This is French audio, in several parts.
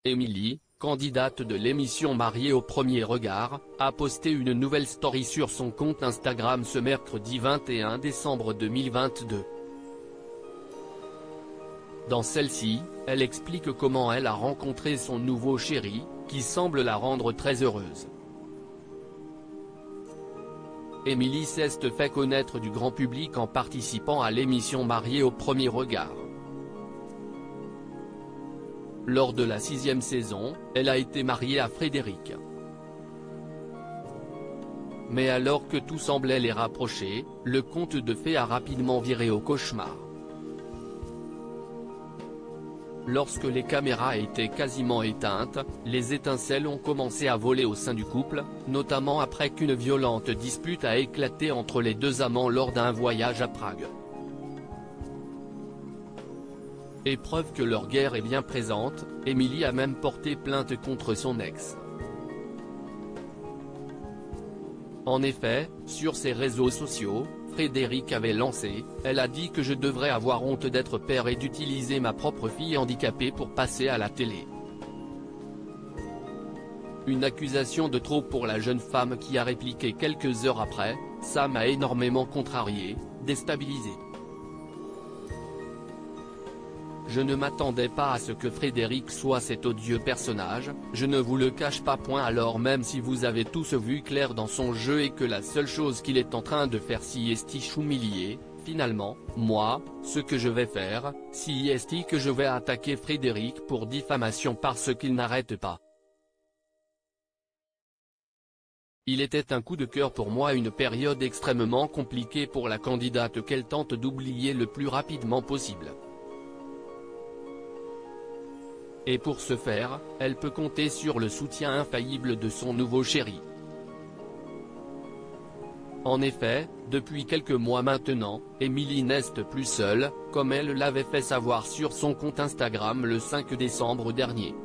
Émilie, candidate de l'émission Mariée au premier regard, a posté une nouvelle story sur son compte Instagram ce mercredi 21 décembre 2022. Dans celle-ci, elle explique comment elle a rencontré son nouveau chéri, qui semble la rendre très heureuse. Émilie s'est fait connaître du grand public en participant à l'émission Mariée au premier regard. Lors de la 6e saison, elle a été mariée à Frédéric. Mais alors que tout semblait les rapprocher, le conte de fées a rapidement viré au cauchemar. Lorsque les caméras étaient quasiment éteintes, les étincelles ont commencé à voler au sein du couple, notamment après qu'une violente dispute a éclaté entre les deux amants lors d'un voyage à Prague. Et preuve que leur guerre est bien présente, Émilie a même porté plainte contre son ex. En effet, sur ses réseaux sociaux, Frédéric avait lancé « Elle a dit que je devrais avoir honte d'être père et d'utiliser ma propre fille handicapée pour passer à la télé ». Une accusation de trop pour la jeune femme qui a répliqué quelques heures après « Ça m'a énormément contrarié, déstabilisé. Je ne m'attendais pas à ce que Frédéric soit cet odieux personnage, je ne vous le cache pas. Alors même si vous avez tous vu clair dans son jeu et que la seule chose qu'il est en train de faire si est humilier, finalement, moi, ce que je vais faire, si est que je vais attaquer Frédéric pour diffamation parce qu'il n'arrête pas. Il était un coup de cœur pour moi, une période extrêmement compliquée pour la candidate qu'elle tente d'oublier le plus rapidement possible. Et pour ce faire, elle peut compter sur le soutien infaillible de son nouveau chéri. En effet, depuis quelques mois maintenant, Émilie n'est plus seule, comme elle l'avait fait savoir sur son compte Instagram le 5 décembre dernier.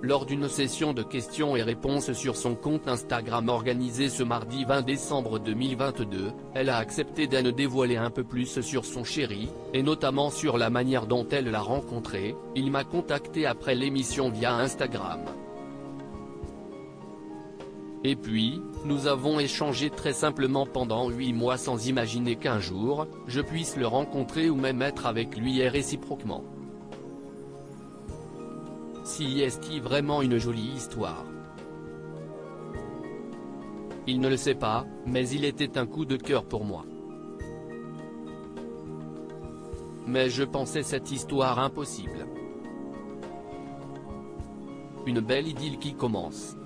Lors d'une session de questions et réponses sur son compte Instagram organisée ce mardi 20 décembre 2022, elle a accepté d'en dévoiler un peu plus sur son chéri, et notamment sur la manière dont elle l'a rencontré. Il m'a contacté après l'émission via Instagram. Et puis, nous avons échangé très simplement pendant 8 mois sans imaginer qu'un jour, je puisse le rencontrer ou même être avec lui et réciproquement. Si est-il vraiment une jolie histoire? Il ne le sait pas, mais il était un coup de cœur pour moi. Mais je pensais cette histoire impossible. Une belle idylle qui commence.